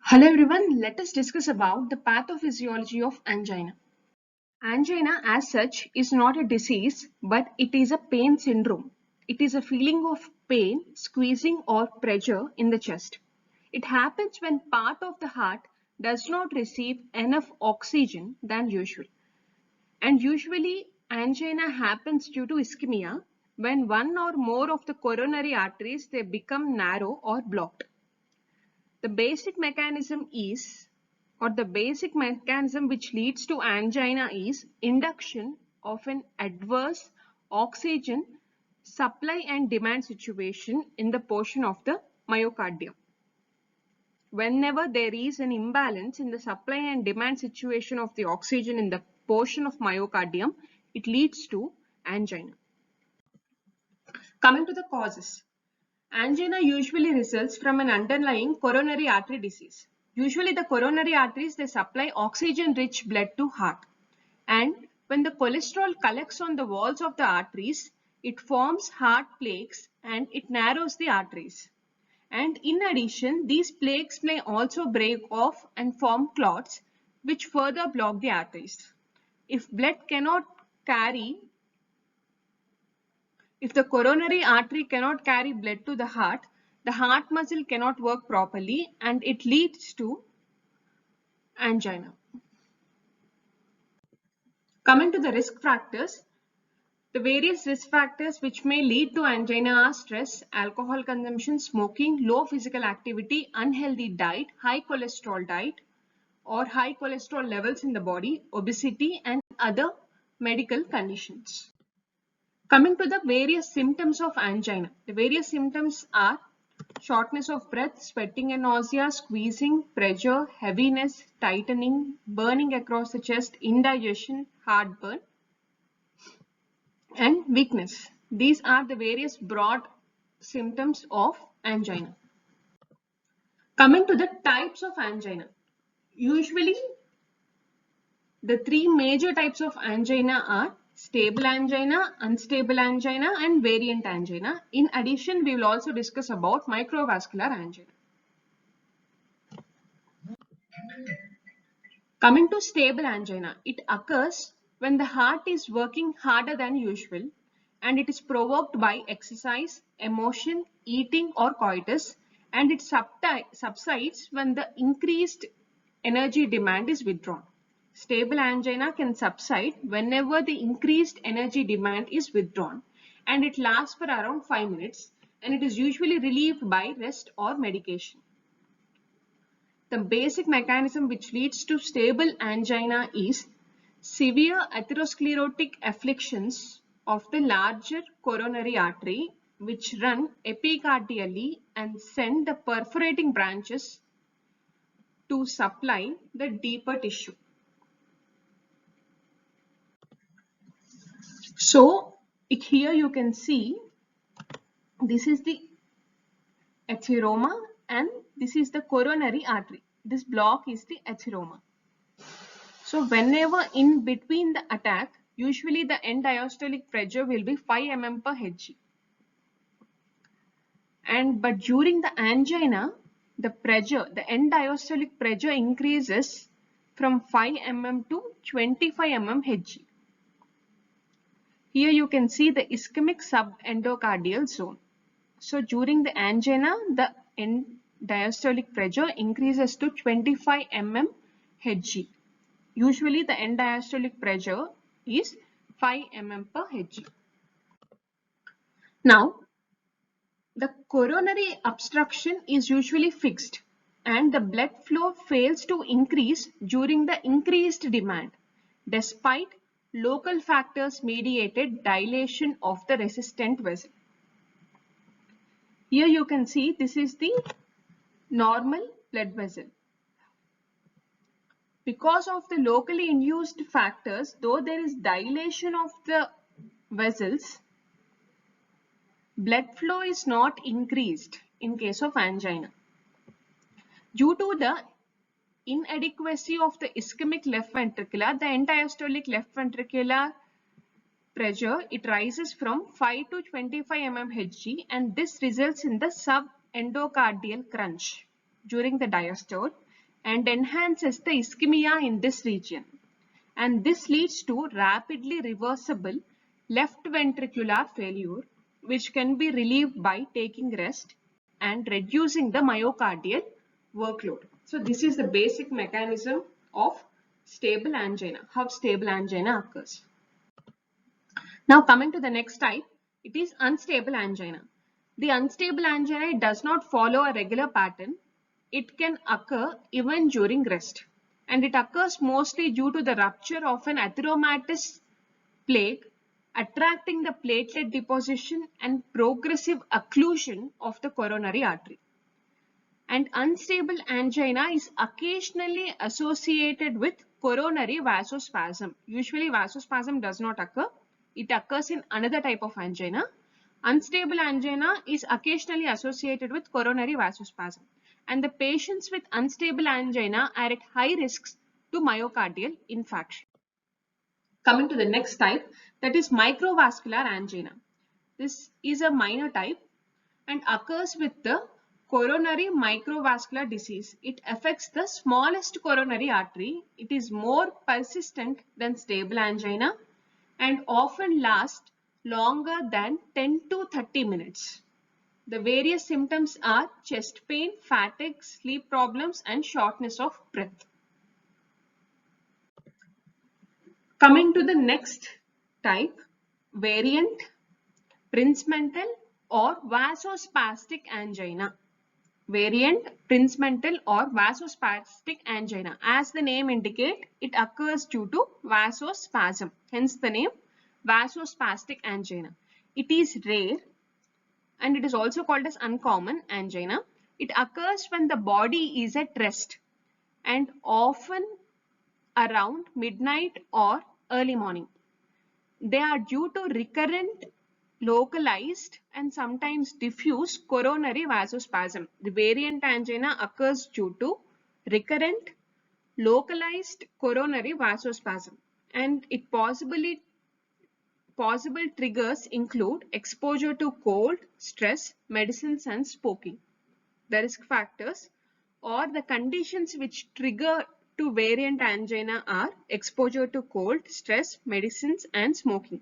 Hello everyone, let us discuss about the pathophysiology of angina. Angina as such is not a disease but it is a pain syndrome. It is a feeling of pain, squeezing or pressure in the chest. It happens when part of the heart does not receive enough oxygen than usual. And usually angina happens due to ischemia when one or more of the coronary arteries they become narrow or blocked. The basic mechanism is, or the basic mechanism which leads to angina is induction of an adverse oxygen supply and demand situation in the portion of the myocardium. Whenever there is an imbalance in the supply and demand situation of the oxygen in the portion of myocardium, it leads to angina. Coming to the causes. Angina usually results from an underlying coronary artery disease. Usually the coronary arteries they supply oxygen rich blood to heart, and when the cholesterol collects on the walls of the arteries, it forms heart plaques and it narrows the arteries. And in addition, these plaques may also break off and form clots which further block the arteries. If blood cannot carry If the coronary artery cannot carry blood to the heart muscle cannot work properly and it leads to angina. Coming to the risk factors, the various risk factors which may lead to angina are stress, alcohol consumption, smoking, low physical activity, unhealthy diet, high cholesterol diet or high cholesterol levels in the body, obesity and other medical conditions. Coming to the various symptoms of angina. The various symptoms are shortness of breath, sweating and nausea, squeezing, pressure, heaviness, tightening, burning across the chest, indigestion, heartburn, and weakness. These are the various broad symptoms of angina. Coming to the types of angina. Usually, the three major types of angina are stable angina, unstable angina, and variant angina. In addition, we will also discuss about microvascular angina. Coming to stable angina, it occurs when the heart is working harder than usual and it is provoked by exercise, emotion, eating or coitus, and it subsides when the increased energy demand is withdrawn. Stable angina can subside whenever the increased energy demand is withdrawn and it lasts for around 5 minutes and it is usually relieved by rest or medication. The basic mechanism which leads to stable angina is severe atherosclerotic afflictions of the larger coronary artery which run epicardially and send the perforating branches to supply the deeper tissue. So here you can see this is the atheroma and this is the coronary artery. This block is the atheroma. So whenever in between the attack, usually the end diastolic pressure will be 5 mm per Hg. But during the angina, the end diastolic pressure increases from 5 mm to 25 mm Hg. Here you can see the ischemic subendocardial zone. So during the angina, the end diastolic pressure increases to 25 mm Hg. Usually the end diastolic pressure is 5 mm per Hg. Now, the coronary obstruction is usually fixed and the blood flow fails to increase during the increased demand despite local factors mediated dilation of the resistant vessel. Here you can see this is the normal blood vessel. Because of the locally induced factors, though there is dilation of the vessels, blood flow is not increased in case of angina. Due to the inadequacy of the ischemic left ventricular, the end diastolic left ventricular pressure, it rises from 5 to 25 mm Hg and this results in the subendocardial crunch during the diastole and enhances the ischemia in this region. And this leads to rapidly reversible left ventricular failure, which can be relieved by taking rest and reducing the myocardial workload. So this is the basic mechanism of stable angina, how stable angina occurs. Now coming to the next type, it is unstable angina. The unstable angina does not follow a regular pattern. It can occur even during rest, and it occurs mostly due to the rupture of an atheromatous plaque attracting the platelet deposition and progressive occlusion of the coronary artery. And unstable angina is occasionally associated with coronary vasospasm. Usually vasospasm does not occur. It occurs in another type of angina. Unstable angina is occasionally associated with coronary vasospasm. And the patients with unstable angina are at high risks to myocardial infarction. Coming to the next type, that is microvascular angina. This is a minor type and occurs with the coronary microvascular disease. It affects the smallest coronary artery. It is more persistent than stable angina and often lasts longer than 10 to 30 minutes. The various symptoms are chest pain, fatigue, sleep problems, and shortness of breath. Coming to the next type, variant Prinzmental or vasospastic angina. Variant Prinzmental or vasospastic angina. As the name indicates, it occurs due to vasospasm. Hence the name vasospastic angina. It is rare and it is also called as uncommon angina. It occurs when the body is at rest and often around midnight or early morning. They are due to recurrent, localized and sometimes diffuse coronary vasospasm. The variant angina occurs due to recurrent, localized coronary vasospasm, and possible triggers include exposure to cold, stress, medicines and smoking. The risk factors or the conditions which trigger to variant angina are exposure to cold, stress, medicines and smoking.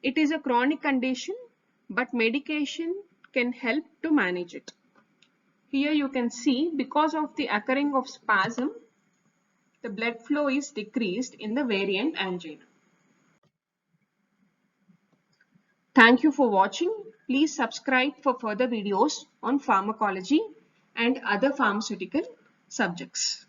It is a chronic condition, but medication can help to manage it. Here you can see because of the occurring of spasm, the blood flow is decreased in the variant angina. Thank you for watching. Please subscribe for further videos on pharmacology and other pharmaceutical subjects.